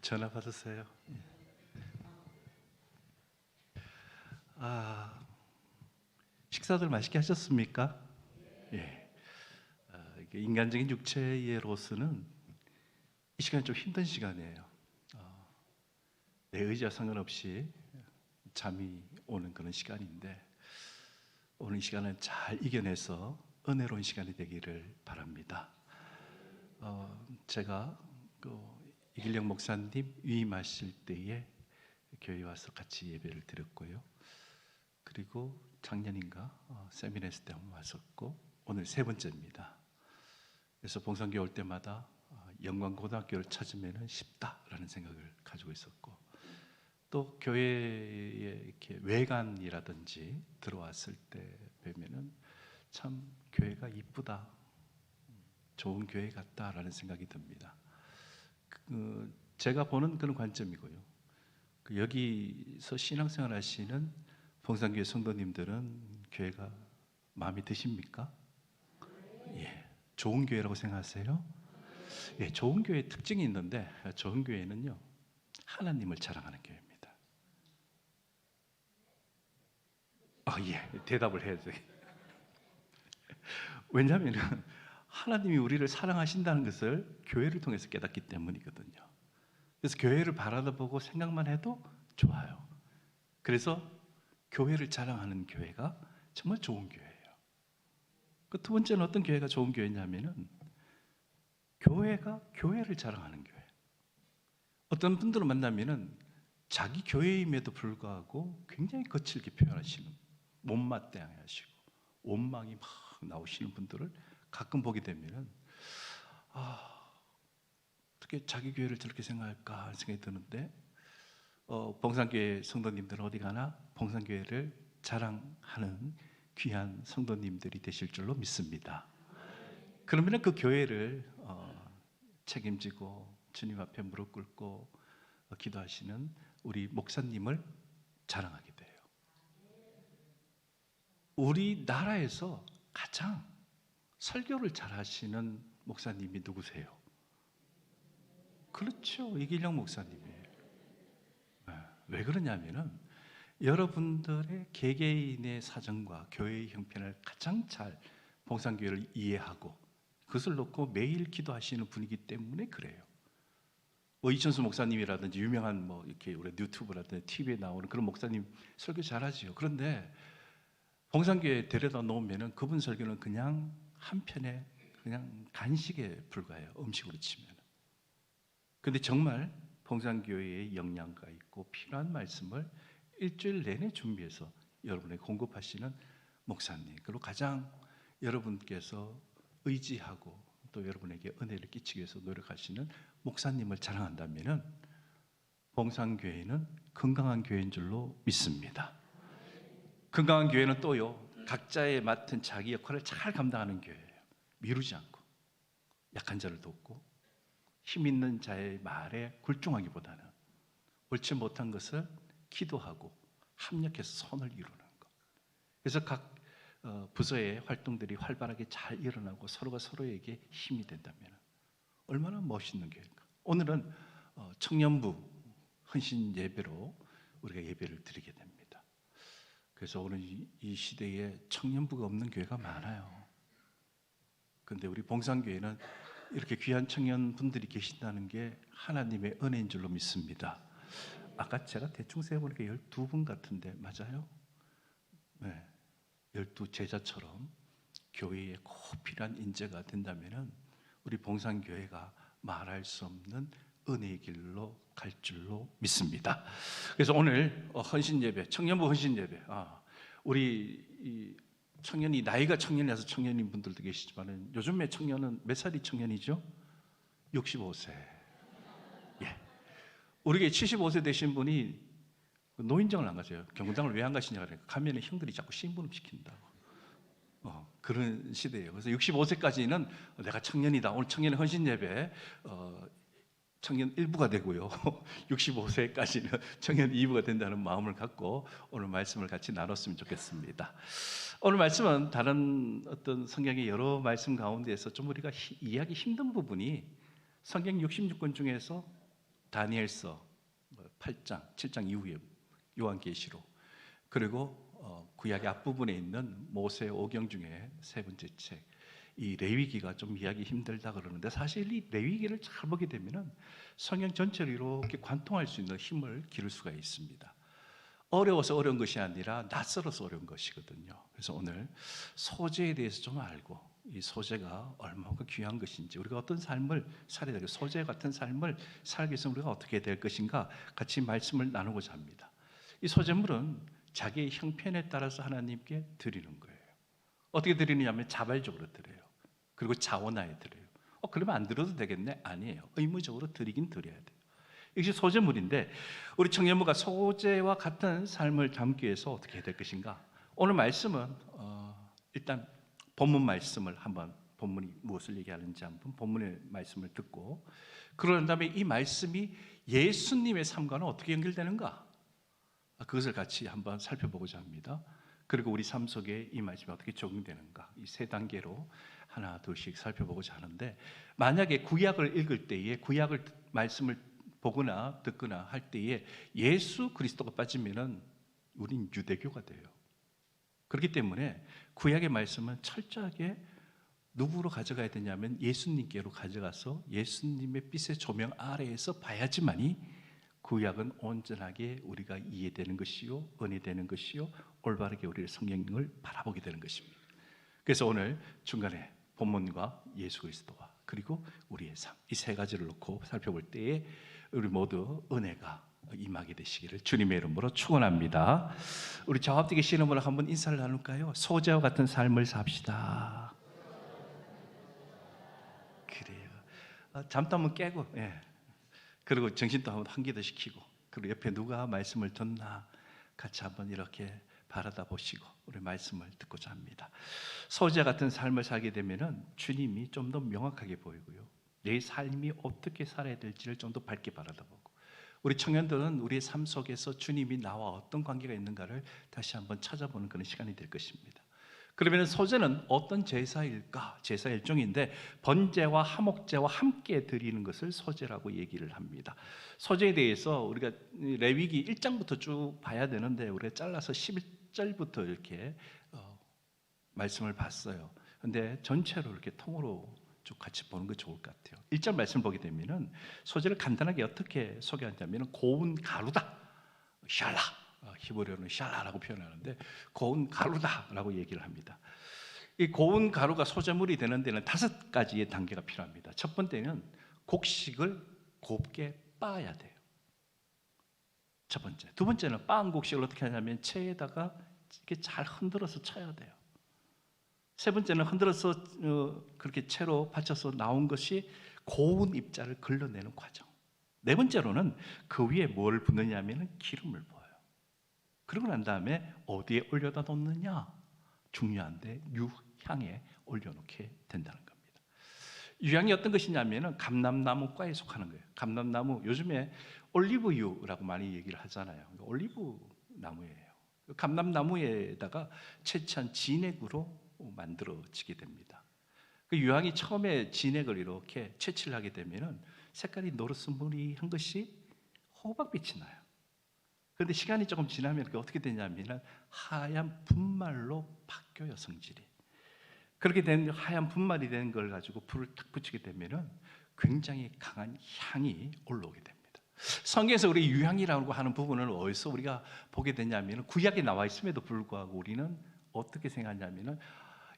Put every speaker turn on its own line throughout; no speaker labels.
전화 받으세요. 식사들 맛있게 하셨습니까? 예. 이게 인간적인 육체로서는 이 시간이 좀 힘든 시간이에요. 내 의지와 상관없이 잠이 오는 그런 시간인데 오늘 이 시간을 잘 이겨내서 은혜로운 시간이 되기를 바랍니다. 제가 이길영 목사님 위임하실 때에 교회에 와서 같이 예배를 드렸고요. 그리고 작년인가 세미나스 때 한번 왔었고 오늘 세 번째입니다. 그래서 봉산교회 올 때마다 영광고등학교를 찾으면 쉽다라는 생각을 가지고 있었고 또 교회에 이렇게 외관이라든지 들어왔을 때 뵈면은 참 교회가 이쁘다, 좋은 교회 같다라는 생각이 듭니다. 제가 보는 그런 관점이고요. 여기서 신앙생활 하시는 봉산교회 성도님들은 교회가 마음에 드십니까? 예, 좋은 교회라고 생각하세요? 예, 좋은 교회의 특징이 있는데 좋은 교회는요 하나님을 자랑하는 교회입니다. 예, 대답을 해야 돼. 왜냐하면 하나님이 우리를 사랑하신다는 것을 교회를 통해서 깨닫기 때문이거든요. 그래서 교회를 바라보고 생각만 해도 좋아요. 그래서 교회를 자랑하는 교회가 정말 좋은 교회예요. 그 두 번째는 어떤 교회가 좋은 교회냐면은 교회가 교회를 자랑하는 교회. 어떤 분들을 만나면은 자기 교회임에도 불구하고 굉장히 거칠게 표현하시는, 못마땅해 하시고 원망이 막 나오시는 분들을 가끔 보게 되면은 어떻게 자기 교회를 저렇게 생각할까 하는 생각이 드는데 봉산교회 성도님들은 어디 가나 봉산교회를 자랑하는 귀한 성도님들이 되실 줄로 믿습니다. 그러면 그 교회를 책임지고 주님 앞에 무릎 꿇고 기도하시는 우리 목사님을 자랑하게 돼요. 우리나라에서 가장 설교를 잘하시는 목사님이 누구세요? 그렇죠, 이길영 목사님이에요. 왜 그러냐면은 여러분들의 개개인의 사정과 교회의 형편을 가장 잘 봉산교회를 이해하고 그것을 놓고 매일 기도하시는 분이기 때문에 그래요. 이천수 목사님이라든지 유명한 이렇게 우리 유튜브라든지 TV에 나오는 그런 목사님 설교 잘하지요. 그런데 봉산교회에 데려다 놓으면은 그분 설교는 그냥 한편의 그냥 간식에 불과해요. 음식으로 치면. 근데 정말 봉산교회에 영양가 있고 필요한 말씀을 일주일 내내 준비해서 여러분에게 공급하시는 목사님, 그리고 가장 여러분께서 의지하고 또 여러분에게 은혜를 끼치기 위해서 노력하시는 목사님을 자랑한다면은 봉산교회는 건강한 교회인 줄로 믿습니다. 건강한 교회는 또요 각자의 맡은 자기 역할을 잘 감당하는 교회예요. 미루지 않고 약한 자를 돕고 힘 있는 자의 말에 굴종하기보다는 옳지 못한 것을 기도하고 합력해서 선을 이루는 것. 그래서 각 부서의 활동들이 활발하게 잘 일어나고 서로가 서로에게 힘이 된다면 얼마나 멋있는 교회일까. 오늘은 청년부 헌신 예배로 우리가 예배를 드리게 됩니다. 그래서 오늘 이 시대에 청년부가 없는 교회가 많아요. 그런데 우리 봉산교회는 이렇게 귀한 청년분들이 계신다는 게 하나님의 은혜인 줄로 믿습니다. 아까 제가 대충 세어보니까 12분 같은데 맞아요? 네, 12제자처럼 교회에 꼭 필요한 인재가 된다면 우리 봉산교회가 말할 수 없는 은혜의 길로 갈 줄로 믿습니다. 그래서 오늘 헌신예배, 청년부 헌신예배, 우리 청년이 나이가 청년이라서 청년인 분들도 계시지만 요즘의 청년은 몇 살이 청년이죠? 65세. 예. 우리가 75세 되신 분이 노인정을 안 가세요. 경로당을 왜 안 가시냐 그러니까 가면은 형들이 자꾸 심부름 시킨다고. 그런 시대예요. 그래서 65세까지는 내가 청년이다. 오늘 청년 헌신 예배 청년 1부가 되고요. 65세까지는 청년 2부가 된다는 마음을 갖고 오늘 말씀을 같이 나눴으면 좋겠습니다. 오늘 말씀은 다른 어떤 성경의 여러 말씀 가운데에서 좀 우리가 이해하기 힘든 부분이 성경 66권 중에서 다니엘서 8장, 7장 이후에 요한계시록, 그리고 구약의 앞부분에 있는 모세 오경 중에 세 번째 책, 이 레위기가 좀 이해하기 힘들다 그러는데, 사실 이 레위기를 잘 보게 되면은 성경 전체를 이렇게 관통할 수 있는 힘을 기를 수가 있습니다. 어려워서 어려운 것이 아니라 낯설어서 어려운 것이거든요. 그래서 오늘 소재에 대해서 좀 알고, 이 소재가 얼마나 귀한 것인지, 우리가 어떤 삶을 살아야 되고, 소재 같은 삶을 살기 위해서 우리가 어떻게 될 것인가 같이 말씀을 나누고자 합니다. 이 소재물은 자기의 형편에 따라서 하나님께 드리는 거예요. 어떻게 드리느냐면 자발적으로 드려요. 그리고 자원하에 드려요. 그러면 안 드려도 되겠네? 아니에요. 의무적으로 드리긴 드려야 돼요. 이것이 소재물인데, 우리 청년부가 소재와 같은 삶을 담기 위해서 어떻게 해야 될 것인가? 오늘 말씀은 일단 본문 말씀을 한번, 본문이 무엇을 얘기하는지 한번 본문의 말씀을 듣고, 그런 다음에 이 말씀이 예수님의 삶과는 어떻게 연결되는가? 그것을 같이 한번 살펴보고자 합니다. 그리고 우리 삶 속에 이 말씀이 어떻게 적용되는가, 이 세 단계로 하나 둘씩 살펴보고자 하는데, 만약에 구약을 읽을 때에, 구약을 말씀을 보거나 듣거나 할 때에 예수 그리스도가 빠지면은 우린 유대교가 돼요. 그렇기 때문에 구약의 말씀은 철저하게 누구로 가져가야 되냐면 예수님께로 가져가서 예수님의 빛의 조명 아래에서 봐야지만이 구약은 온전하게 우리가 이해되는 것이요, 은혜되는 것이요, 올바르게 우리의 성경을 바라보게 되는 것입니다. 그래서 오늘 중간에 본문과 예수 그리스도와 그리고 우리의 삶, 이 세 가지를 놓고 살펴볼 때에 우리 모두 은혜가 임하게 되시기를 주님의 이름으로 축원합니다. 우리 좌합되게 신음으로 한번 인사를 나눌까요? 소재와 같은 삶을 삽시다. 그래요. 잠도 한번 깨고, 그리고 정신도 한번 환기 더 시키고, 그리고 옆에 누가 말씀을 듣나 같이 한번 이렇게 바라다 보시고 우리 말씀을 듣고자 합니다. 소재 같은 삶을 살게 되면은 주님이 좀 더 명확하게 보이고요, 내 삶이 어떻게 살아야 될지를 좀 더 밝게 바라다보고, 우리 청년들은 우리의 삶 속에서 주님이 나와 어떤 관계가 있는가를 다시 한번 찾아보는 그런 시간이 될 것입니다. 그러면 소재는 어떤 제사일까? 제사 일종인데 번제와 하목제와 함께 드리는 것을 소제라고 얘기를 합니다. 소제에 대해서 우리가 레위기 1장부터 쭉 봐야 되는데 우리가 잘라서 11절부터 이렇게 말씀을 봤어요. 근데 전체로 이렇게 통으로 쭉 같이 보는 게 좋을 것 같아요. 1절 말씀 보게 되면은 소재를 간단하게 어떻게 소개하냐면 고운 가루다, 샬라, 히브리어는 샬라라고 표현하는데 고운 가루다라고 얘기를 합니다. 이 고운 가루가 소재물이 되는 데는 5가지의 단계가 필요합니다. 첫 번째는 곡식을 곱게 빻아야 돼요. 첫 번째. 두 번째는 빻은 곡식을 어떻게 하냐면 체에다가 이렇게 잘 흔들어서 쳐야 돼요. 세 번째는 흔들어서 그렇게 채로 받쳐서 나온 것이 고운 입자를 걸러내는 과정. 네 번째로는 그 위에 뭘 붓느냐면 기름을 부어요. 그러고 난 다음에 어디에 올려다 놓느냐? 중요한데 유향에 올려놓게 된다는 겁니다. 유향이 어떤 것이냐면 감람나무과에 속하는 거예요. 감람나무, 요즘에 올리브유라고 많이 얘기를 하잖아요. 올리브 나무예요. 감람나무에다가 채취한 진액으로 만들어지게 됩니다. 그 유향이 처음에 진액을 이렇게 채취를 하게 되면은 색깔이 노르스무리한 것이 호박빛이 나요. 그런데 시간이 조금 지나면 그게 어떻게 되냐면 하얀 분말로 바뀌어요, 성질이. 그렇게 된 하얀 분말이 된 걸 가지고 불을 탁 붙이게 되면은 굉장히 강한 향이 올라오게 됩니다. 성경에서 우리 유향이라고 하는 부분을 어디서 우리가 보게 되냐면 구약에 나와 있음에도 불구하고 우리는 어떻게 생각하냐면은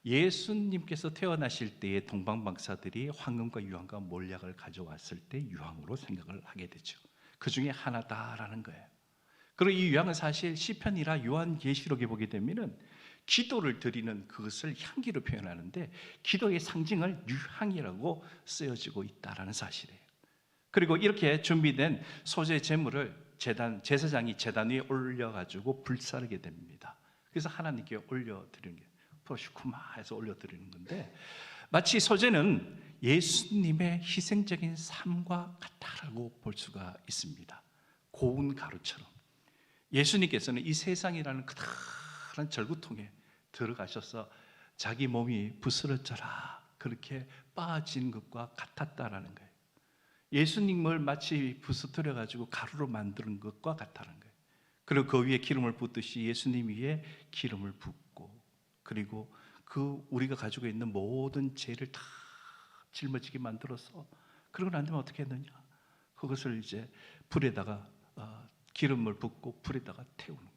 예수님께서 태어나실 때의 동방박사들이 황금과 유향과 몰약을 가져왔을 때 유향으로 생각을 하게 되죠. 그 중에 하나다라는 거예요. 그리고 이 유향은 사실 시편이라 요한계시록에 보게 되면은 기도를 드리는 그것을 향기로 표현하는데 기도의 상징을 유향이라고 쓰여지고 있다라는 사실이에요. 그리고 이렇게 준비된 소재 제물을 제사장이 제단 위에 올려가지고 불사르게 됩니다. 그래서 하나님께 올려드리는 게 프로시쿠마 해서 올려드리는 건데, 마치 소재는 예수님의 희생적인 삶과 같다라고 볼 수가 있습니다. 고운 가루처럼 예수님께서는 이 세상이라는 커다란 절구통에 들어가셔서 자기 몸이 부스러져라 그렇게 빠진 것과 같았다라는 거예요. 예수님을 마치 부스터려 가지고 가루로 만드는 것과 같다는 거예요. 그리고 그 위에 기름을 붓듯이 예수님 위에 기름을 붓고, 그리고 그 우리가 가지고 있는 모든 죄를 다 짊어지게 만들어서, 그러고 난 다음에 어떻게 했느냐? 그것을 이제 불에다가 기름을 붓고 불에다가 태우는 거예요.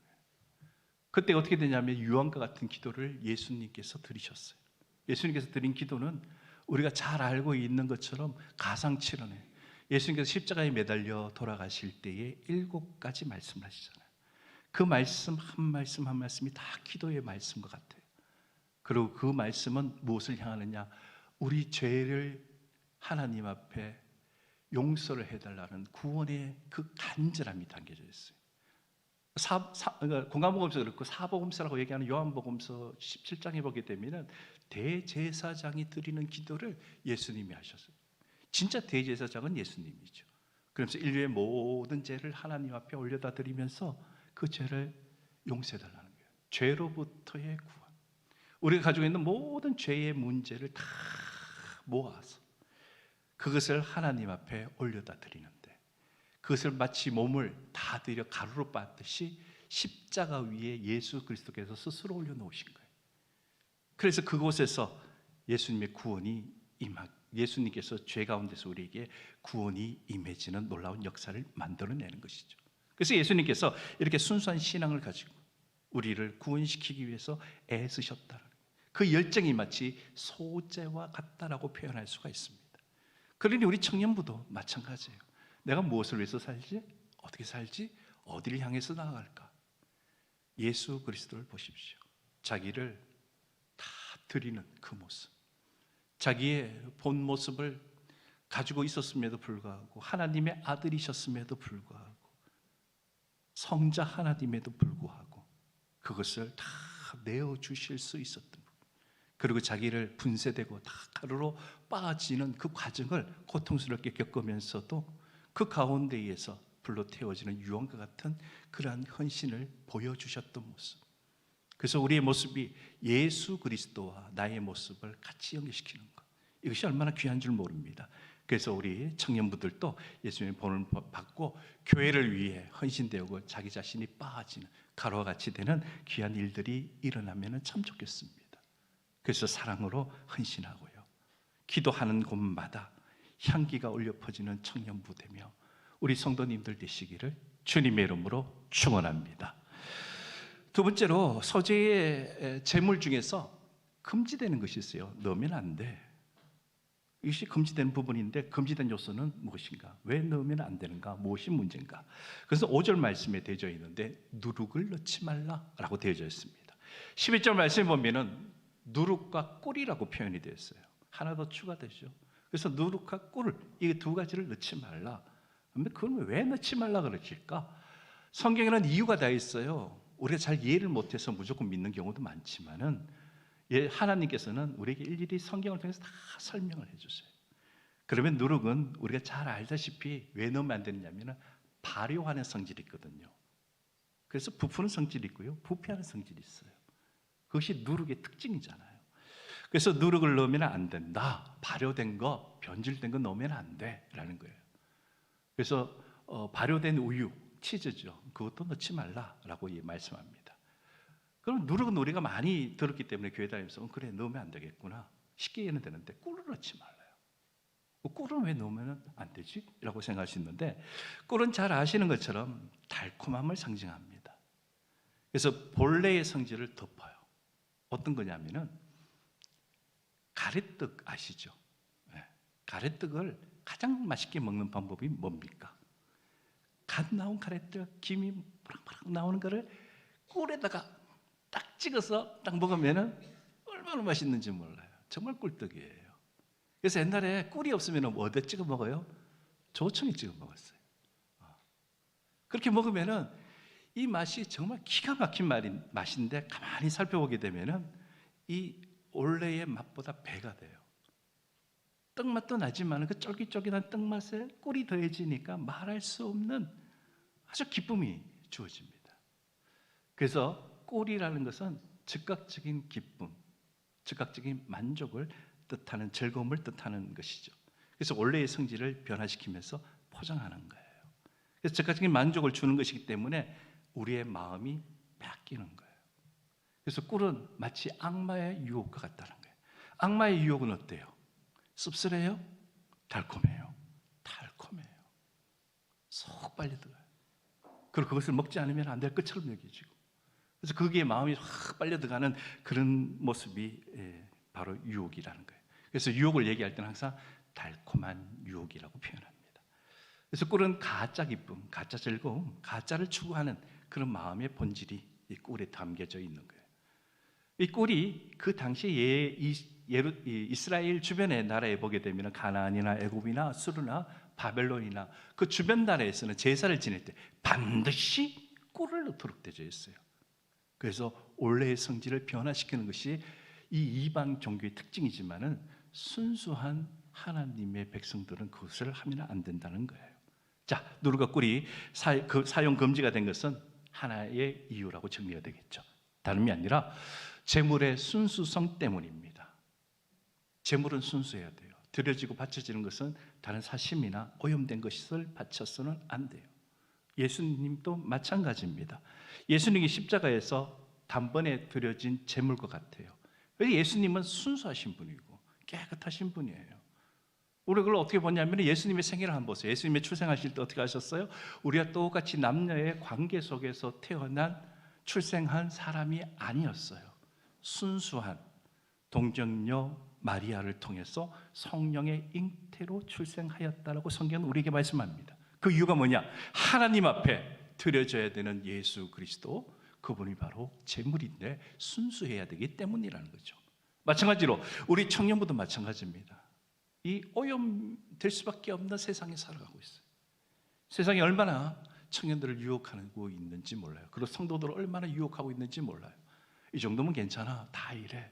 그때 어떻게 되냐면 유황과 같은 기도를 예수님께서 드리셨어요. 예수님께서 드린 기도는 우리가 잘 알고 있는 것처럼 가상치론해. 예수님께서 십자가에 매달려 돌아가실 때에 7가지 말씀을 하시잖아요. 그 말씀 한 말씀 한 말씀이 다 기도의 말씀과 같아요. 그리고 그 말씀은 무엇을 향하느냐? 우리 죄를 하나님 앞에 용서를 해달라는 구원의 그 간절함이 담겨져 있어요. 그러니까 공간복음서 그렇고 사복음서라고 얘기하는 요한복음서 17장에 보게 되면 대제사장이 드리는 기도를 예수님이 하셨어요. 진짜 대제사장은 예수님이죠. 그래서 인류의 모든 죄를 하나님 앞에 올려다 드리면서 그 죄를 용서해달라는 거예요. 죄로부터의 구원. 우리가 가지고 있는 모든 죄의 문제를 다 모아서 그것을 하나님 앞에 올려다 드리는데, 그것을 마치 몸을 다 들여 가루로 빻듯이 십자가 위에 예수 그리스도께서 스스로 올려놓으신 거예요. 그래서 그곳에서 예수님의 구원이 예수님께서 죄 가운데서 우리에게 구원이 임해지는 놀라운 역사를 만들어내는 것이죠. 그래서 예수님께서 이렇게 순수한 신앙을 가지고 우리를 구원시키기 위해서 애쓰셨다는 그 열정이 마치 소재와 같다라고 표현할 수가 있습니다. 그러니 우리 청년부도 마찬가지예요. 내가 무엇을 위해서 살지? 어떻게 살지? 어디를 향해서 나아갈까? 예수 그리스도를 보십시오. 자기를 다 드리는 그 모습, 자기의 본 모습을 가지고 있었음에도 불구하고, 하나님의 아들이셨음에도 불구하고, 성자 하나님에도 불구하고 그것을 다 내어주실 수 있었던 분, 그리고 자기를 분쇄되고 다 가루로 빠지는 그 과정을 고통스럽게 겪으면서도 그 가운데에서 불로 태워지는 유황과 같은 그러한 헌신을 보여주셨던 모습. 그래서 우리의 모습이 예수 그리스도와 나의 모습을 같이 연결시키는 것, 이것이 얼마나 귀한 줄 모릅니다. 그래서 우리 청년부들도 예수님의 본을 받고 교회를 위해 헌신되고 자기 자신이 빠지는 가루와 같이 되는 귀한 일들이 일어나면 참 좋겠습니다. 그래서 사랑으로 헌신하고요, 기도하는 곳마다 향기가 울려 퍼지는 청년부 되며 우리 성도님들 되시기를 주님의 이름으로 축원합니다. 두 번째로, 소재의 제물 중에서 금지되는 것이 있어요. 넣으면 안 돼. 이것이 금지되는 부분인데, 금지된 요소는 무엇인가? 왜 넣으면 안 되는가? 무엇이 문제인가? 그래서 5절 말씀에 되어져 있는데 누룩을 넣지 말라라고 되어져 있습니다. 11절 말씀에 보면은 누룩과 꿀이라고 표현이 되어 있어요. 하나 더 추가되죠. 그래서 누룩과 꿀, 이 두 가지를 넣지 말라. 그런데 그걸 왜 넣지 말라 그러실까? 성경에는 이유가 다 있어요. 우리가 잘 이해를 못해서 무조건 믿는 경우도 많지만은, 하나님께서는 우리에게 일일이 성경을 통해서 다 설명을 해주세요. 그러면 누룩은 우리가 잘 알다시피 왜 넣으면 안 되느냐면 발효하는 성질이 있거든요. 그래서 부푸는 성질이 있고요, 부패하는 성질이 있어요. 그것이 누룩의 특징이잖아요. 그래서 누룩을 넣으면 안 된다. 발효된 거, 변질된 거 넣으면 안 돼라는 거예요. 그래서 발효된 우유, 치즈죠, 그것도 넣지 말라라고 말씀합니다. 그럼 누룩은 우리가 많이 들었기 때문에 교회 다니면서 그래, 넣으면 안 되겠구나, 쉽게 이해는 되는데 꿀을 넣지 말라요. 꿀은 왜 넣으면 안 되지? 라고 생각할 수 있는데, 꿀은 잘 아시는 것처럼 달콤함을 상징합니다. 그래서 본래의 성질을 덮어요. 어떤 거냐면은 가래떡 아시죠? 네. 가래떡을 가장 맛있게 먹는 방법이 뭡니까? 갓 나온 가래떡, 김이 무럭무럭 나오는 거를 꿀에다가 딱 찍어서 딱 먹으면 얼마나 맛있는지 몰라요. 정말 꿀떡이에요. 그래서 옛날에 꿀이 없으면 어디에 찍어 먹어요? 조청에 찍어 먹었어요. 그렇게 먹으면 이 맛이 정말 기가 막힌 맛인데, 가만히 살펴보게 되면 이 원래의 맛보다 배가 돼요. 떡맛도 나지만 그 쫄깃쫄깃한 떡맛에 꿀이 더해지니까 말할 수 없는 아주 기쁨이 주어집니다. 그래서 꿀이라는 것은 즉각적인 기쁨, 즉각적인 만족을 뜻하는, 즐거움을 뜻하는 것이죠. 그래서 원래의 성질을 변화시키면서 포장하는 거예요. 그래서 즉각적인 만족을 주는 것이기 때문에 우리의 마음이 바뀌는 거예요. 그래서 꿀은 마치 악마의 유혹과 같다는 거예요. 악마의 유혹은 어때요? 씁쓸해요? 달콤해요? 달콤해요. 쏙 빨려 들어요. 그리고 그것을 먹지 않으면 안 될 것처럼 여겨지고, 그래서 거기에 마음이 확 빨려 들어가는 그런 모습이 바로 유혹이라는 거예요. 그래서 유혹을 얘기할 때는 항상 달콤한 유혹이라고 표현합니다. 그래서 꿀은 가짜 기쁨, 가짜 즐거움, 가짜를 추구하는 그런 마음의 본질이 이 꿀에 담겨져 있는 거예요. 이 꿀이 그 당시에 이스라엘 주변의 나라에 보게 되면 가나안이나 애굽이나 수르나 바벨론이나 그 주변 나라에서는 제사를 지낼 때 반드시 꿀을 넣도록 되어 있어요. 그래서 원래의 성질을 변화시키는 것이 이 이방 종교의 특징이지만은 순수한 하나님의 백성들은 그것을 하면 안 된다는 거예요. 자, 누룩과 꿀이 사용 금지가 된 것은 하나의 이유라고 정리가 되겠죠. 다름이 아니라 제물의 순수성 때문입니다. 제물은 순수해야 돼요. 드려지고 바쳐지는 것은 다른 사심이나 오염된 것을 바쳐서는 안 돼요. 예수님도 마찬가지입니다. 예수님이 십자가에서 단번에 드려진 제물과 같아요. 예수님은 순수하신 분이고 깨끗하신 분이에요. 우리 그걸 어떻게 보냐면 예수님의 생애를 한번 보세요. 예수님의 출생하실 때 어떻게 하셨어요? 우리가 똑같이 남녀의 관계 속에서 태어난 출생한 사람이 아니었어요. 순수한 동정녀 마리아를 통해서 성령의 잉태로 출생하였다라고 성경은 우리에게 말씀합니다. 그 이유가 뭐냐? 하나님 앞에 드려져야 되는 예수 그리스도, 그분이 바로 제물인데 순수해야 되기 때문이라는 거죠. 마찬가지로 우리 청년부도 마찬가지입니다. 이 오염될 수밖에 없는 세상에 살아가고 있어요. 세상이 얼마나 청년들을 유혹하고 있는지 몰라요. 그리고 성도들을 얼마나 유혹하고 있는지 몰라요. 이 정도면 괜찮아, 다 이래.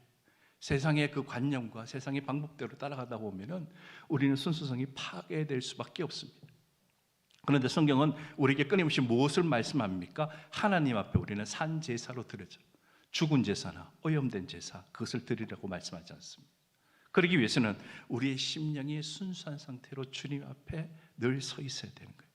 세상의 그 관념과 세상의 방법대로 따라가다 보면은 우리는 순수성이 파괴될 수밖에 없습니다. 그런데 성경은 우리에게 끊임없이 무엇을 말씀합니까? 하나님 앞에 우리는 산 제사로 드려져, 죽은 제사나 오염된 제사, 그것을 드리라고 말씀하지 않습니다. 그러기 위해서는 우리의 심령이 순수한 상태로 주님 앞에 늘 서 있어야 되는 거예요.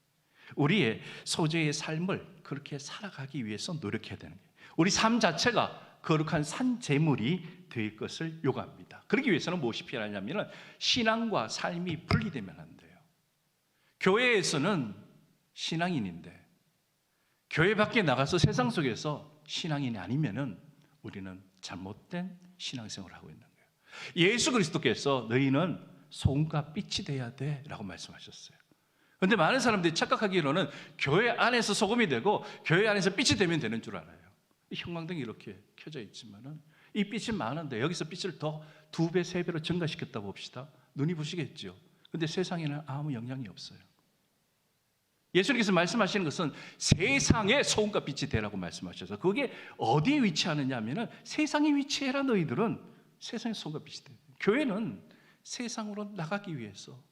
우리의 소재의 삶을 그렇게 살아가기 위해서 노력해야 되는 거예요. 우리 삶 자체가 거룩한 산 제물이 될 것을 요구합니다. 그러기 위해서는 무엇이 필요하냐면 신앙과 삶이 분리되면 안 돼요. 교회에서는 신앙인인데 교회 밖에 나가서 세상 속에서 신앙인이 아니면은 우리는 잘못된 신앙생활을 하고 있는 거예요. 예수 그리스도께서 너희는 소금과 빛이 돼야 돼 라고 말씀하셨어요. 그런데 많은 사람들이 착각하기로는 교회 안에서 소금이 되고 교회 안에서 빛이 되면 되는 줄 알아요. 이 형광등이 이렇게 켜져 있지만은 이 빛이 많은데 여기서 빛을 더 2배, 3배로 증가시켰다 봅시다. 눈이 부시겠죠. 그런데 세상에는 아무 영향이 없어요. 예수님께서 말씀하시는 것은 세상에 소금과 빛이 되라고 말씀하셔서 그게 어디에 위치하느냐 하면은 세상에 위치해라. 너희들은 세상에 소금과 빛이 돼. 교회는 세상으로 나가기 위해서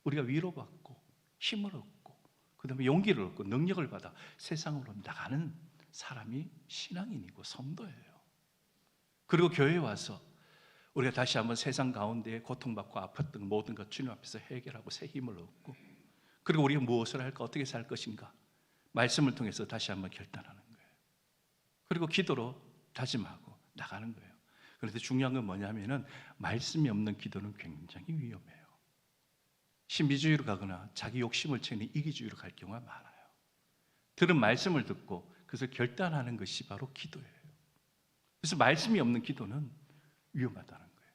우리가 위로받고 힘을 얻고 그다음에 용기를 얻고 능력을 받아 세상으로 나가는 사람이 신앙인이고 성도예요. 그리고 교회에 와서 우리가 다시 한번 세상 가운데 고통받고 아팠던 모든 것 주님 앞에서 해결하고 새 힘을 얻고, 그리고 우리가 무엇을 할까, 어떻게 살 것인가 말씀을 통해서 다시 한번 결단하는 거예요. 그리고 기도로 다짐하고 나가는 거예요. 그런데 중요한 건 뭐냐면은 말씀이 없는 기도는 굉장히 위험해요. 신비주의로 가거나 자기 욕심을 채우는 이기주의로 갈 경우가 많아요. 들은 말씀을 듣고 그것을 결단하는 것이 바로 기도예요. 그래서 말씀이 없는 기도는 위험하다는 거예요.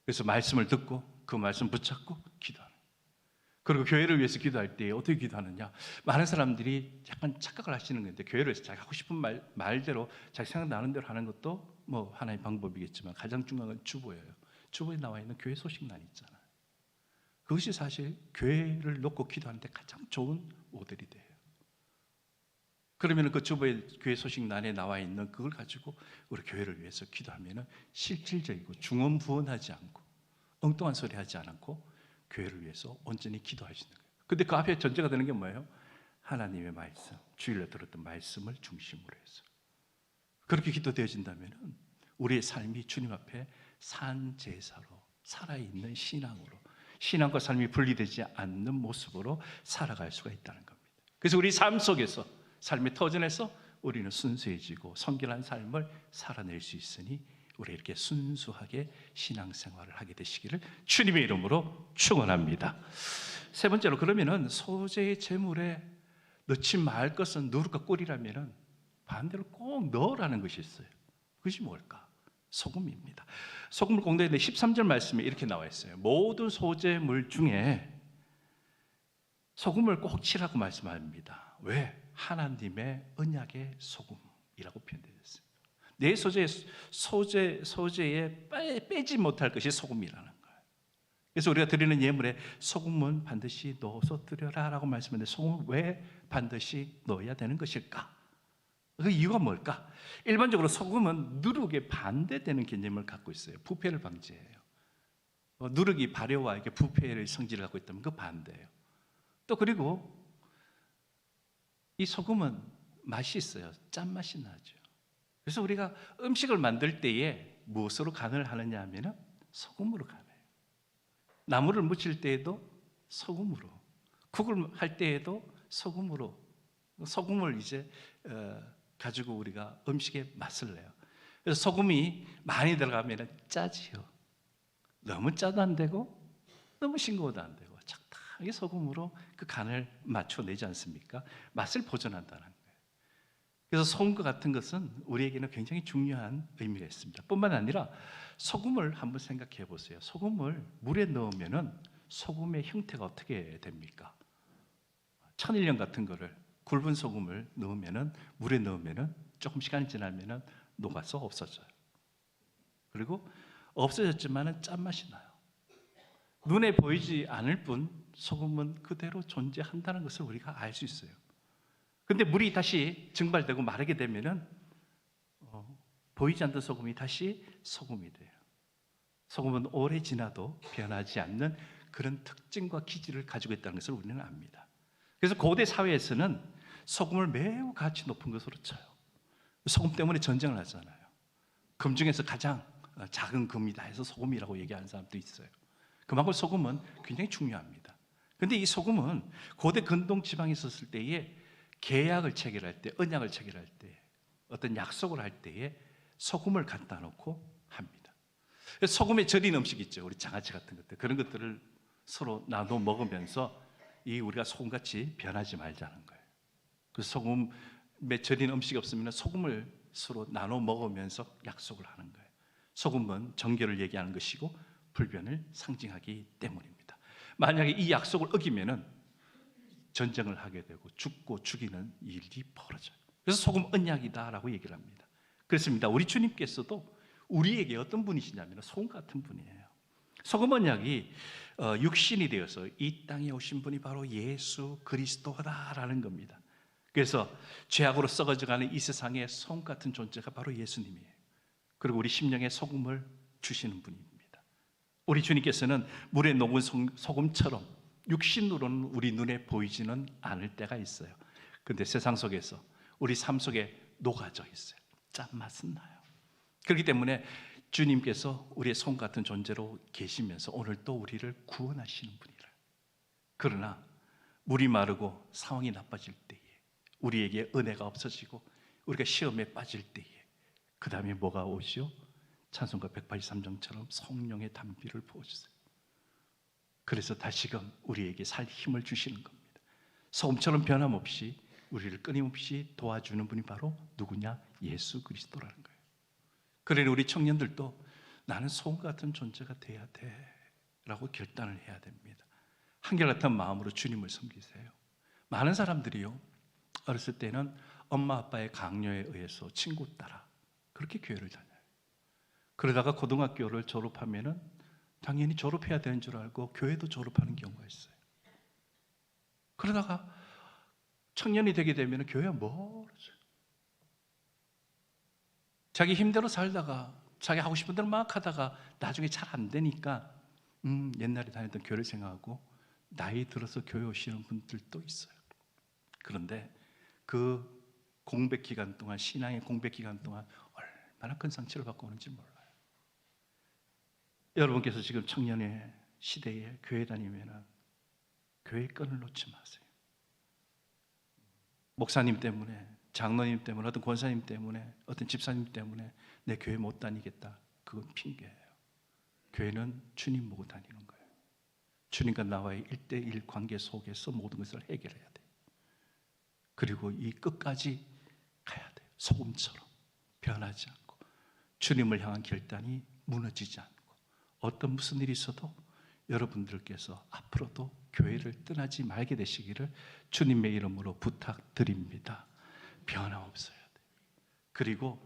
그래서 말씀을 듣고 그 말씀 붙잡고 기도하는 거예요. 그리고 교회를 위해서 기도할 때 어떻게 기도하느냐? 많은 사람들이 약간 착각을 하시는 건데, 교회를 위해서 자기 하고 싶은 말대로 자기 생각나는 대로 하는 것도 뭐 하나의 방법이겠지만 가장 중요한 건 주보예요. 주보에 나와 있는 교회 소식란 있잖아요. 그것이 사실 교회를 놓고 기도하는데 가장 좋은 모델이 돼요. 그러면 그 주보의 교회 소식란에 나와 있는 그걸 가지고 우리 교회를 위해서 기도하면 실질적이고 중언부언하지 않고 엉뚱한 소리 하지 않고 교회를 위해서 온전히 기도하시는 거예요. 근데 그 앞에 전제가 되는 게 뭐예요? 하나님의 말씀, 주일에 들었던 말씀을 중심으로 해서 그렇게 기도되어진다면 우리의 삶이 주님 앞에 산 제사로 살아있는 신앙으로 신앙과 삶이 분리되지 않는 모습으로 살아갈 수가 있다는 겁니다. 그래서 우리 삶 속에서, 삶의 터전에서 우리는 순수해지고 성결한 삶을 살아낼 수 있으니 우리 이렇게 순수하게 신앙생활을 하게 되시기를 주님의 이름으로 축원합니다. 세 번째로, 그러면은 소재의 재물에 넣지 말 것은 누룩과 꿀이라면은 반대로 꼭 넣으라는 것이 있어요. 그것이 뭘까? 소금입니다. 소금을 공독했는데 13절 말씀에 이렇게 나와 있어요. 모든 소재물 중에 소금을 꼭 치라고 말씀합니다. 왜? 하나님의 언약의 소금이라고 표현되어 있어요. 내 소재에 빼지 못할 것이 소금이라는 거예요. 그래서 우리가 드리는 예물에 소금은 반드시 넣어서 드려라 라고 말씀했는데, 소금을 왜 반드시 넣어야 되는 것일까? 그 이유가 뭘까? 일반적으로 소금은 누룩에 반대되는 개념을 갖고 있어요. 부패를 방지해요. 누룩이 발효와 이렇게 부패의 성질을 갖고 있다면 그 반대예요. 또 그리고 이 소금은 맛이 있어요. 짠맛이 나죠. 그래서 우리가 음식을 만들 때에 무엇으로 간을 하느냐 하면 소금으로 간해요. 나물을 무칠 때에도 소금으로, 국을 할 때에도 소금으로, 소금을 이제 가지고 우리가 음식에 맛을 내요. 그래서 소금이 많이 들어가면 짜지요. 너무 짜도 안 되고 너무 싱거워도 안 되고 적당하게 소금으로 그 간을 맞춰내지 않습니까? 맛을 보존한다는 거예요. 그래서 소금과 같은 것은 우리에게는 굉장히 중요한 의미가 있습니다. 뿐만 아니라 소금을 한번 생각해 보세요. 소금을 물에 넣으면은 소금의 형태가 어떻게 됩니까? 천일염 같은 거를, 굵은 소금을 넣으면은, 물에 넣으면은 조금 시간이 지나면은 녹아서 없어져요. 그리고 없어졌지만은 짠맛이 나요. 눈에 보이지 않을 뿐 소금은 그대로 존재한다는 것을 우리가 알 수 있어요. 근데 물이 다시 증발되고 마르게 되면은 보이지 않던 소금이 다시 소금이 돼요. 소금은 오래 지나도 변하지 않는 그런 특징과 기질을 가지고 있다는 것을 우리는 압니다. 그래서 고대 사회에서는 소금을 매우 가치 높은 것으로 쳐요. 소금 때문에 전쟁을 하잖아요. 금 중에서 가장 작은 금이다 해서 소금이라고 얘기하는 사람도 있어요. 그만큼 소금은 굉장히 중요합니다. 그런데 이 소금은 고대 근동 지방에 있었을 때에 계약을 체결할 때, 언약을 체결할 때, 어떤 약속을 할 때에 소금을 갖다 놓고 합니다. 소금에 절인 음식 있죠. 우리 장아찌 같은 것들, 그런 것들을 서로 나눠 먹으면서 우리가 소금같이 변하지 말자는 거예요. 그 소금에 절인 음식이 없으면 소금을 서로 나눠 먹으면서 약속을 하는 거예요. 소금은 정결을 얘기하는 것이고 불변을 상징하기 때문입니다. 만약에 이 약속을 어기면은 전쟁을 하게 되고 죽고 죽이는 일이 벌어져요. 그래서 소금 언약이다라고 얘기를 합니다. 그렇습니다. 우리 주님께서도 우리에게 어떤 분이시냐면 소금 같은 분이에요. 소금 언약이 육신이 되어서 이 땅에 오신 분이 바로 예수 그리스도다라는 겁니다. 그래서 죄악으로 썩어져가는 이 세상에 소금 같은 존재가 바로 예수님이에요. 그리고 우리 심령에 소금을 주시는 분입니다. 우리 주님께서는 물에 녹은 소금처럼 육신으로는 우리 눈에 보이지는 않을 때가 있어요. 그런데 세상 속에서 우리 삶 속에 녹아져 있어요. 짠맛은 나요. 그렇기 때문에 주님께서 우리의 소금 같은 존재로 계시면서 오늘 또 우리를 구원하시는 분이라. 그러나 물이 마르고 상황이 나빠질 때에, 우리에게 은혜가 없어지고 우리가 시험에 빠질 때에, 그 다음에 뭐가 오시오? 찬송가 183장처럼 성령의 단비를 부어주세요. 그래서 다시금 우리에게 살 힘을 주시는 겁니다. 소금처럼 변함없이 우리를 끊임없이 도와주는 분이 바로 누구냐? 예수 그리스도라는 거예요. 그러니 우리 청년들도 나는 소금 같은 존재가 돼야 돼 라고 결단을 해야 됩니다. 한결같은 마음으로 주님을 섬기세요. 많은 사람들이요, 어렸을 때는 엄마 아빠의 강요에 의해서 친구 따라 그렇게 교회를 다녀요. 그러다가 고등학교를 졸업하면은 당연히 졸업해야 되는 줄 알고 교회도 졸업하는 경우가 있어요. 그러다가 청년이 되게 되면 교회가 멀어져요. 자기 힘대로 살다가 자기 하고 싶은 대로 막 하다가 나중에 잘 안 되니까 옛날에 다녔던 교회를 생각하고 나이 들어서 교회 오시는 분들도 있어요. 그런데 그 공백 기간 동안, 신앙의 공백 기간 동안 얼마나 큰 상처를 받고 오는지 몰라요. 여러분께서 지금 청년의 시대에 교회 다니면은 교회 끈을 놓지 마세요. 목사님 때문에, 장로님 때문에, 어떤 권사님 때문에, 어떤 집사님 때문에 내 교회 못 다니겠다. 그건 핑계예요. 교회는 주님 보고 다니는 거예요. 주님과 나와의 1대1 관계 속에서 모든 것을 해결해야 돼요. 그리고 이 끝까지 가야 돼요. 소금처럼 변하지 않고 주님을 향한 결단이 무너지지 않고 어떤 무슨 일이 있어도 여러분들께서 앞으로도 교회를 떠나지 말게 되시기를 주님의 이름으로 부탁드립니다. 변함없어야 돼요. 그리고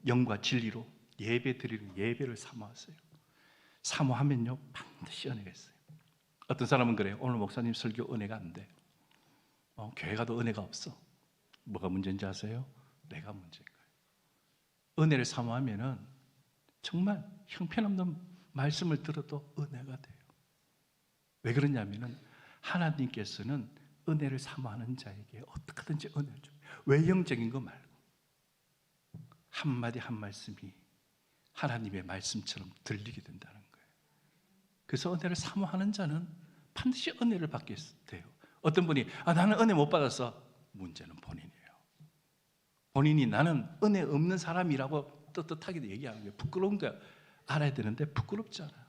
영과 진리로 예배 드리는 예배를 사모하세요. 사모하면요 반드시 은혜가 있어요. 어떤 사람은 그래요. 오늘 목사님 설교 은혜가 안 돼. 교회 가도 은혜가 없어. 뭐가 문제인지 아세요? 내가 문제인 거예요. 은혜를 사모하면은 정말 형편없는 말씀을 들어도 은혜가 돼요. 왜 그러냐면은 하나님께서는 은혜를 사모하는 자에게 어떻게든지 은혜를 줘요. 외형적인 거 말고 한마디 한 말씀이 하나님의 말씀처럼 들리게 된다는 거예요. 그래서 은혜를 사모하는 자는 반드시 은혜를 받게 돼요. 어떤 분이 나는 은혜 못 받았어. 문제는 본인이에요. 본인이 나는 은혜 없는 사람이라고 떳떳하게 얘기하는 거예요. 부끄러운 거야. 알아야 되는데 부끄럽잖아요.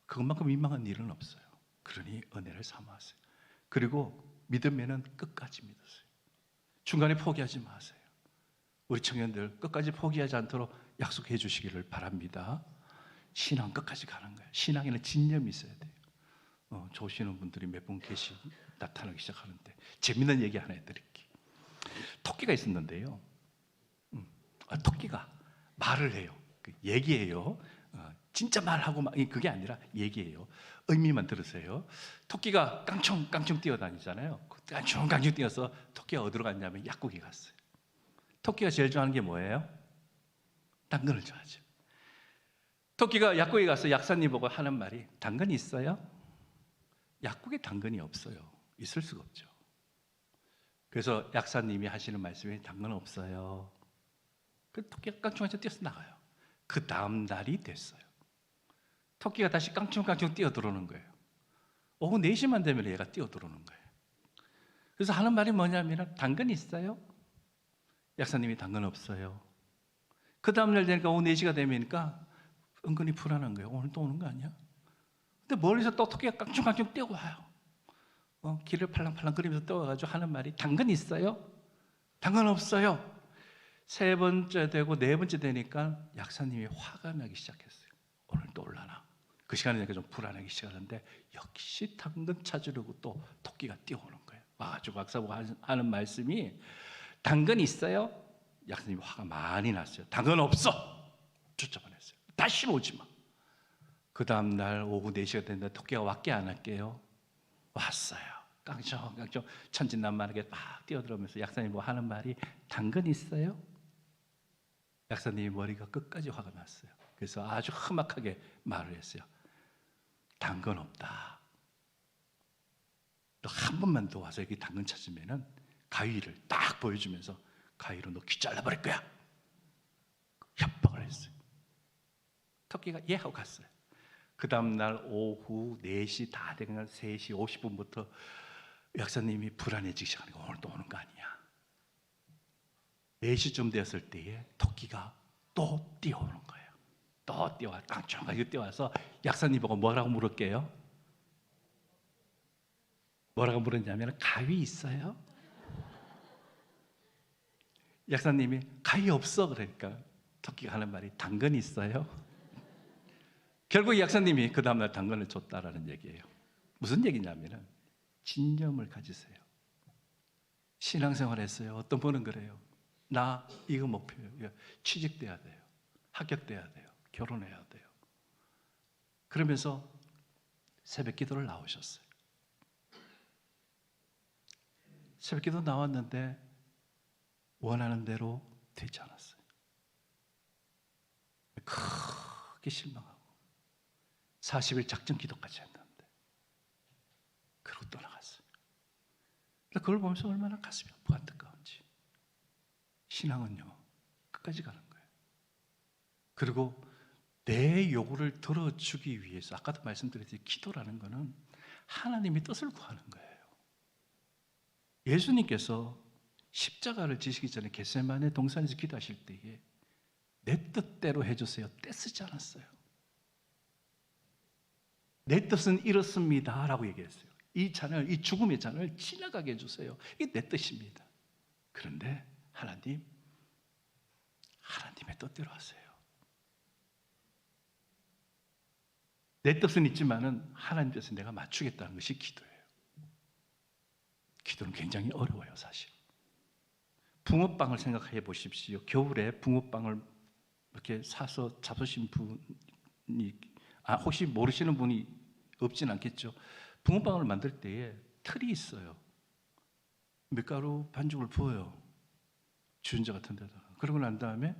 그것만큼 민망한 일은 없어요. 그러니 은혜를 사모하세요. 그리고 믿으면은 끝까지 믿으세요. 중간에 포기하지 마세요. 우리 청년들 끝까지 포기하지 않도록 약속해 주시기를 바랍니다. 신앙 끝까지 가는 거예요. 신앙에는 진념이 있어야 돼요. 좋으시는 분들이 몇 분 나타나기 시작하는데 재밌는 얘기 하나 해드릴게요. 토끼가 있었는데요. 토끼가 말을 해요. 얘기해요. 진짜 말하고 그게 아니라 얘기해요. 의미만 들으세요. 토끼가 깡충깡충 뛰어다니잖아요. 깡충깡충 뛰어서 토끼가 어디로 갔냐면 약국에 갔어요. 토끼가 제일 좋아하는 게 뭐예요? 당근을 좋아하죠. 토끼가 약국에 가서 약사님 보고 하는 말이 당근이 있어요? 약국에 당근이 없어요. 있을 수가 없죠. 그래서 약사님이 하시는 말씀이 당근 없어요. 그 토끼가 깡충깡충 뛰어서 나가요. 그 다음 날이 됐어요. 토끼가 다시 깡충깡충 뛰어들어오는 거예요. 오후 4시만 되면 얘가 뛰어들어오는 거예요. 그래서 하는 말이 뭐냐면 당근 있어요? 약사님이 당근 없어요. 그 다음 날 되니까 오후 4시가 되니까 은근히 불안한 거예요. 오늘 또 오는 거 아니야? 근데 멀리서 또 토끼가 깡충깡충 뛰어와요. 길을 팔랑팔랑 거리면서 뛰어와가지고 하는 말이 당근 있어요? 당근 없어요. 3번째 되고 4번째 되니까 약사님이 화가 나기 시작했어요. 오늘 또 올라나. 그 시간에 되니까 좀 불안하기 시작하는데 역시 당근 찾으려고 또 토끼가 뛰어오는 거예요. 와가지고 약사보고 하는 말씀이 당근 있어요? 약사님이 화가 많이 났어요. 당근 없어! 쫓아보냈어요. 다시 오지 마. 그 다음날 오후 4시가 됐는데 토끼가 왔게 안 할게요? 왔어요. 깡충깡충 천진난만하게 막 뛰어들어오면서 약사님 뭐 하는 말이 당근 있어요? 약사님이 머리가 끝까지 화가 났어요. 그래서 아주 험악하게 말을 했어요. 당근 없다. 너 한 번만 더 와서 여기 당근 찾으면은 가위를 딱 보여주면서 가위로 너 귀 잘라버릴 거야. 협박을 했어요. 토끼가 예 하고 갔어요. 그 다음날 오후 4시 다 되면 3시 50분부터 약사님이 불안해지기 시작하니까 오늘 또 오는 거 아니야. 4시쯤 되었을 때에 토끼가 또 뛰어오는 거예요. 또 뛰어와 깡충하게 뛰어와서 약사님 보고 뭐라고 물을게요? 뭐라고 물었냐면 가위 있어요? 약사님이 가위 없어. 그러니까 토끼가 하는 말이 당근 있어요? 결국 약사님이 그 다음날 당근을 줬다라는 얘기예요. 무슨 얘기냐면 진념을 가지세요. 신앙생활 했어요. 어떤 분은 그래요. 나 이거 목표예요. 취직돼야 돼요. 합격돼야 돼요. 결혼해야 돼요. 그러면서 새벽 기도를 나오셨어요. 새벽 기도 나왔는데 원하는 대로 되지 않았어요. 크게 실망하고 40일 작전 기도까지 했는데 그러고 떠나갔어요. 그걸 보면서 얼마나 가슴이 아프고 안타까운지. 신앙은요 끝까지 가는 거예요. 그리고 내 요구를 들어주기 위해서, 아까도 말씀드렸듯이 기도라는 것은 하나님의 뜻을 구하는 거예요. 예수님께서 십자가를 지시기 전에 겟세마네 동산에서 기도하실 때에 내 뜻대로 해주세요 떼쓰지 않았어요. 내 뜻은 이렇습니다 라고 얘기했어요. 이 잔을, 이 죽음의 잔을 지나가게 해주세요. 이게 내 뜻입니다. 그런데 하나님의 뜻대로 하세요. 내 뜻은 있지만은 하나님 뜻은 내가 맞추겠다는 것이 기도예요. 기도는 굉장히 어려워요, 사실. 붕어빵을 생각해 보십시오. 겨울에 붕어빵을 이렇게 사서 잡수신 분이, 혹시 모르시는 분이 없진 않겠죠. 붕어빵을 만들 때에 틀이 있어요. 밀가루 반죽을 부어요. 주전자 같은 데다가. 그러고 난 다음에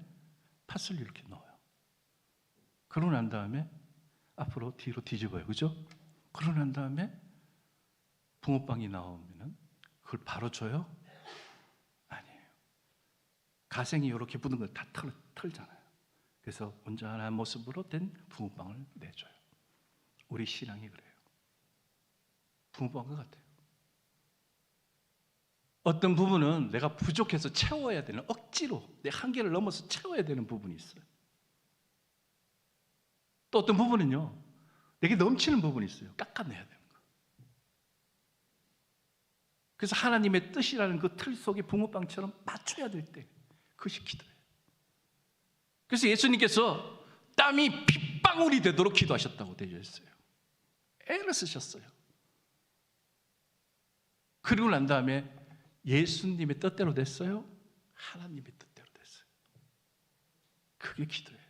팥을 이렇게 넣어요. 그러고 난 다음에 앞으로 뒤로 뒤집어요. 그죠? 그러고 난 다음에 붕어빵이 나오면은 그걸 바로 줘요? 아니에요. 가생이 이렇게 묻은 걸 다 털잖아요. 그래서 온전한 모습으로 된 붕어빵을 내줘요. 우리 신앙이 그래요. 붕어빵 같아요. 어떤 부분은 내가 부족해서 채워야 되는, 억지로 내 한계를 넘어서 채워야 되는 부분이 있어요. 또 어떤 부분은요, 내게 넘치는 부분이 있어요. 깎아내야 되는 거. 그래서 하나님의 뜻이라는 그 틀 속에 붕어빵처럼 맞춰야 될 때, 그것이 기도예요. 그래서 예수님께서 땀이 핏방울이 되도록 기도하셨다고 되어 있어요. 애를 쓰셨어요. 그리고 난 다음에 예수님의 뜻대로 됐어요? 하나님의 뜻대로 됐어요. 그게 기도예요.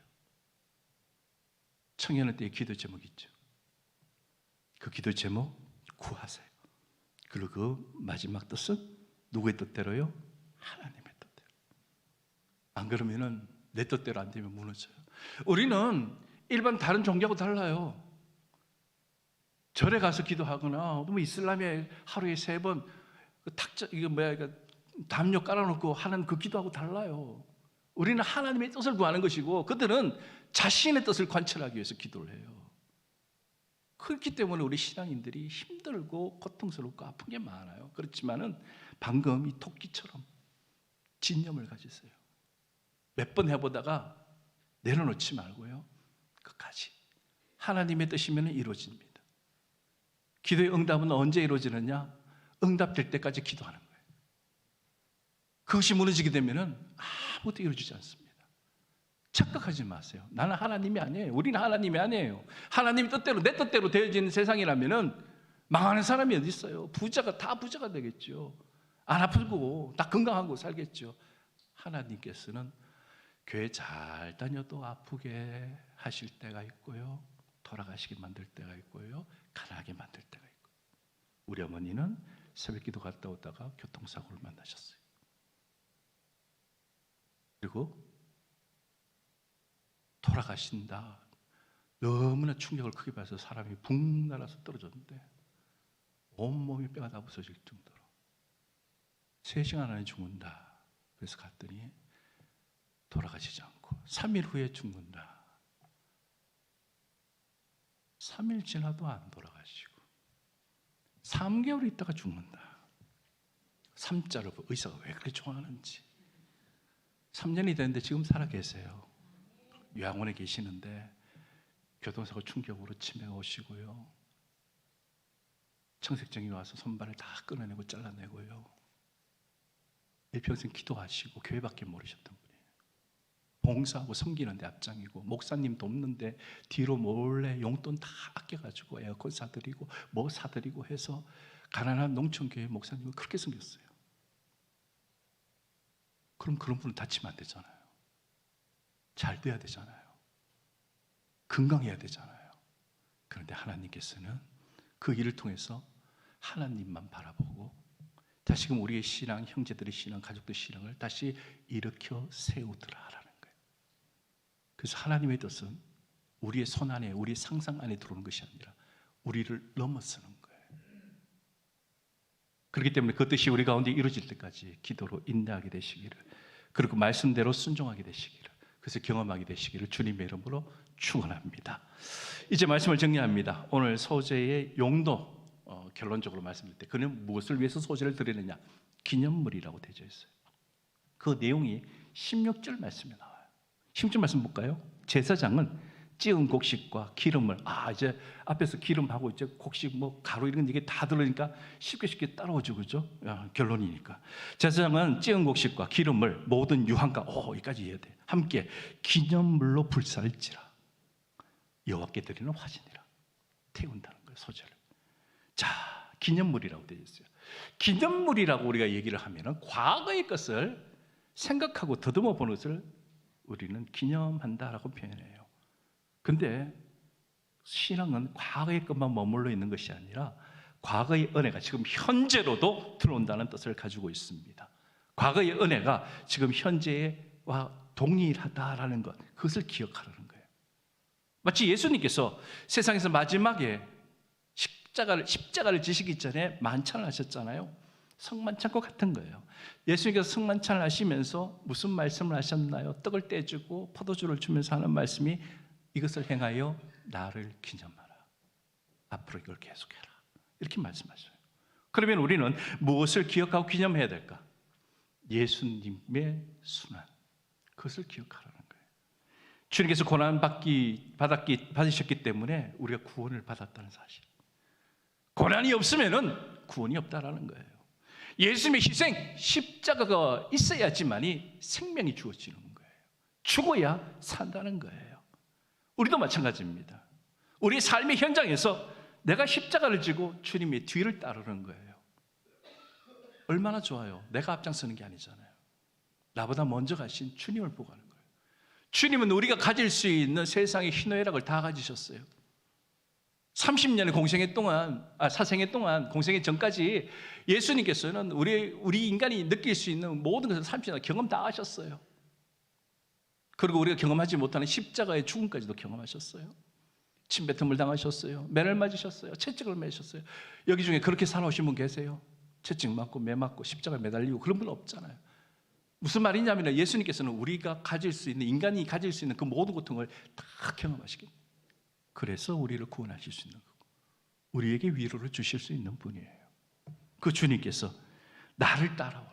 청년의 때의 기도 제목이 있죠. 그 기도 제목 구하세요. 그리고 그 마지막 뜻은 누구의 뜻대로요? 하나님의 뜻대로. 안 그러면은 내 뜻대로 안 되면 무너져요. 우리는 일반 다른 종교하고 달라요. 절에 가서 기도하거나 뭐 이슬람에 하루에 3번 담요 깔아놓고 하는 그 기도하고 달라요. 우리는 하나님의 뜻을 구하는 것이고 그들은 자신의 뜻을 관철하기 위해서 기도를 해요. 그렇기 때문에 우리 신앙인들이 힘들고 고통스럽고 아픈 게 많아요. 그렇지만은 방금 이 토끼처럼 진념을 가지세요. 몇 번 해보다가 내려놓지 말고요, 끝까지 하나님의 뜻이면 이루어집니다. 기도의 응답은 언제 이루어지느냐? 응답될 때까지 기도하는 거예요. 그것이 무너지게 되면은 아무것도 이루어지지 않습니다. 착각하지 마세요. 나는 하나님이 아니에요. 우리는 하나님이 아니에요. 하나님 뜻대로, 내 뜻대로 되어지는 세상이라면은 망하는 사람이 어디 있어요? 부자가 다 부자가 되겠죠. 안 아프고 다 건강하고 살겠죠. 하나님께서는 교회 잘 다녀도 아프게 하실 때가 있고요, 돌아가시게 만들 때가 있고요, 가난하게 만들 때가 있고요. 우리 어머니는 새벽기도 갔다 오다가 교통사고를 만나셨어요. 그리고 돌아가신다, 너무나 충격을 크게 받아서 사람이 붕 날아서 떨어졌는데 온몸이 뼈가 다 부서질 정도로 3시간 안에 죽는다. 그래서 갔더니 돌아가시지 않고 3일 후에 죽는다. 3일 지나도 안 돌아가시고 3개월 있다가 죽는다. 3자를 의사가 왜 그렇게 좋아하는지. 3년이 됐는데 지금 살아 계세요. 요양원에 계시는데 교통사고 충격으로 치매가 오시고요, 청색증이 와서 손발을 다 끊어내고 잘라내고요, 일평생 기도하시고 교회밖에 모르셨던 분이에요. 봉사하고 섬기는데 앞장이고 목사님 돕는데 뒤로 몰래 용돈 다 아껴가지고 에어컨 사드리고 뭐 사드리고 해서 가난한 농촌교회 목사님은 그렇게 섬겼어요. 그럼 그런 분은 다치면 안 되잖아요. 잘 돼야 되잖아요. 건강해야 되잖아요. 그런데 하나님께서는 그 일을 통해서 하나님만 바라보고 다시금 우리의 신앙, 형제들의 신앙, 가족들의 신앙을 다시 일으켜 세우더라라는 거예요. 그래서 하나님의 뜻은 우리의 손 안에, 우리의 상상 안에 들어오는 것이 아니라 우리를 넘어서는 거예요. 그렇기 때문에 그 뜻이 우리 가운데 이루어질 때까지 기도로 인내하게 되시기를, 그리고 말씀대로 순종하게 되시기를, 그래서 경험하게 되시기를 주님의 이름으로 축원합니다. 이제 말씀을 정리합니다. 오늘 소재의 용도 결론적으로 말씀드릴 때 그는 무엇을 위해서 소재를 드리느냐? 기념물이라고 되어 있어요. 그 내용이 16절 말씀에 나와요. 16절 말씀 볼까요? 제사장은 찌은 곡식과 기름을 이제 앞에서 기름하고 이제 곡식 뭐 가루 이런 이게 다 들으니까 쉽게 따라오죠, 그죠? 결론이니까 제사장은 찌은 곡식과 기름을 모든 유황과 여기까지 이해해야 돼. 함께 기념물로 불살지라 여호와께 드리는 화신이라 태운다는 거예요, 소재를. 자, 기념물이라고 되어 있어요. 기념물이라고 우리가 얘기를 하면은 과거의 것을 생각하고 더듬어 보는 것을 우리는 기념한다라고 표현해요. 근데 신앙은 과거의 것만 머물러 있는 것이 아니라 과거의 은혜가 지금 현재로도 들어온다는 뜻을 가지고 있습니다. 과거의 은혜가 지금 현재와 동일하다라는 것, 그것을 기억하라는 거예요. 마치 예수님께서 세상에서 마지막에 십자가를 지시기 전에 만찬을 하셨잖아요. 성만찬과 같은 거예요. 예수님께서 성만찬을 하시면서 무슨 말씀을 하셨나요? 떡을 떼주고 포도주를 주면서 하는 말씀이 이것을 행하여 나를 기념하라. 앞으로 이걸 계속해라. 이렇게 말씀하셔요. 그러면 우리는 무엇을 기억하고 기념해야 될까? 예수님의 순환, 그것을 기억하라는 거예요. 주님께서 고난 받으셨기 때문에 우리가 구원을 받았다는 사실. 고난이 없으면은 구원이 없다라는 거예요. 예수님의 희생, 십자가가 있어야지만이 생명이 주어지는 거예요. 죽어야 산다는 거예요. 우리도 마찬가지입니다. 우리 삶의 현장에서 내가 십자가를 지고 주님의 뒤를 따르는 거예요. 얼마나 좋아요. 내가 앞장서는 게 아니잖아요. 나보다 먼저 가신 주님을 보고 가는 거예요. 주님은 우리가 가질 수 있는 세상의 희노애락을 다 가지셨어요. 30년의 사생애 동안 공생애 전까지 예수님께서는 우리 인간이 느낄 수 있는 모든 것을 30년 경험 다 하셨어요. 그리고 우리가 경험하지 못하는 십자가의 죽음까지도 경험하셨어요. 침뱉음을 당하셨어요. 매를 맞으셨어요. 채찍을 매셨어요. 여기 중에 그렇게 살아오신 분 계세요? 채찍 맞고 매 맞고 십자가에 매달리고 그런 분 없잖아요. 무슨 말이냐면 예수님께서는 우리가 가질 수 있는, 인간이 가질 수 있는 그 모든 고통을 다 경험하시기 때문에 그래서 우리를 구원하실 수 있는 거고 우리에게 위로를 주실 수 있는 분이에요. 그 주님께서 나를 따라오라.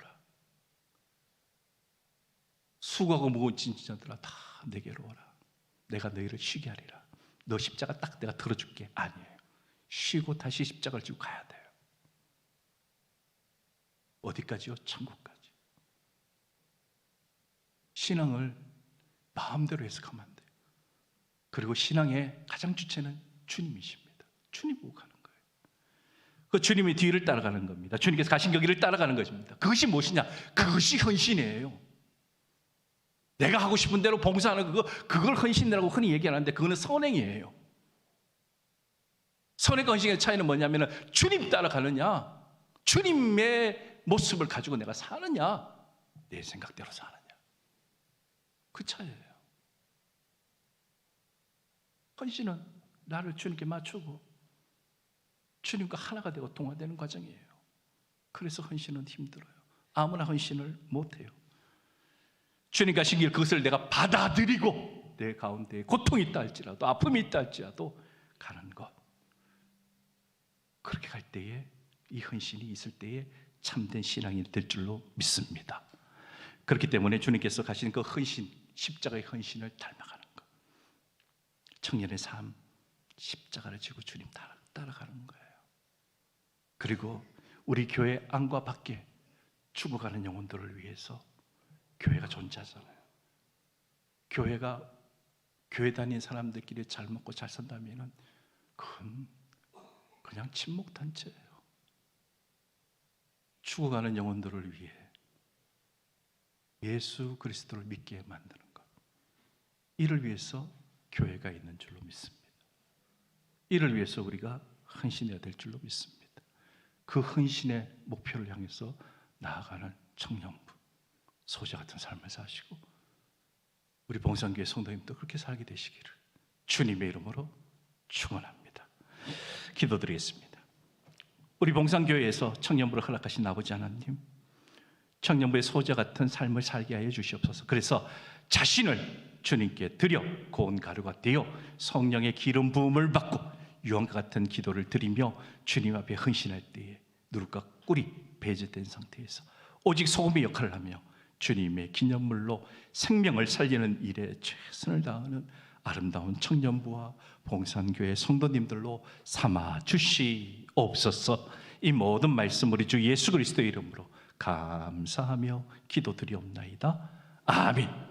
수고하고 무거운 짐자들아 다 내게로 오라. 내가 너희를 쉬게 하리라. 너 십자가 딱 내가 들어줄게. 아니에요. 쉬고 다시 십자가를 지고 가야 돼요. 어디까지요? 천국까지. 신앙을 마음대로 해석하면 안 돼요. 그리고 신앙의 가장 주체는 주님이십니다. 주님 보고 가는 거예요. 그 주님의 뒤를 따라가는 겁니다. 주님께서 가신 그 길을 따라가는 것입니다. 그것이 무엇이냐? 그것이 헌신이에요. 내가 하고 싶은 대로 봉사하는 그걸 헌신이라고 흔히 얘기하는데 그거는 선행이에요. 선행과 헌신의 차이는 뭐냐면 주님 따라가느냐, 주님의 모습을 가지고 내가 사느냐, 내 생각대로 사느냐, 그 차이예요. 헌신은 나를 주님께 맞추고 주님과 하나가 되고 동화되는 과정이에요. 그래서 헌신은 힘들어요. 아무나 헌신을 못해요. 주님 가신 길 그것을 내가 받아들이고 내 가운데 고통이 있다 할지라도 아픔이 있다 할지라도 가는 것, 그렇게 갈 때에 이 헌신이 있을 때에 참된 신앙이 될 줄로 믿습니다. 그렇기 때문에 주님께서 가신 그 헌신, 십자가의 헌신을 닮아가는 것, 청년의 삶, 십자가를 지고 주님 따라가는 거예요. 그리고 우리 교회 안과 밖에 죽어가는 영혼들을 위해서 교회가 존재하잖아요. 교회 다니는 사람들끼리 잘 먹고 잘 산다면 그건 그냥 침묵단체예요. 죽어가는 영혼들을 위해 예수 그리스도를 믿게 만드는 것, 이를 위해서 교회가 있는 줄로 믿습니다. 이를 위해서 우리가 헌신해야 될 줄로 믿습니다. 그 헌신의 목표를 향해서 나아가는 청년부, 소자 같은 삶을 사시고 우리 봉산교회 성도님도 그렇게 살게 되시기를 주님의 이름으로 축원합니다. 기도드리겠습니다. 우리 봉산교회에서 청년부를 허락하신 아버지 하나님, 청년부의 소자 같은 삶을 살게 하여 주시옵소서. 그래서 자신을 주님께 드려 고운 가루가 되어 성령의 기름 부음을 받고 유황과 같은 기도를 드리며 주님 앞에 헌신할 때에 누룩과 꿀이 배제된 상태에서 오직 소금의 역할을 하며 주님의 기념물로 생명을 살리는 일에 최선을 다하는 아름다운 청년부와 봉산교회 성도님들로 삼아 주시옵소서. 이 모든 말씀 우리 주 예수 그리스도의 이름으로 감사하며 기도드리옵나이다. 아멘.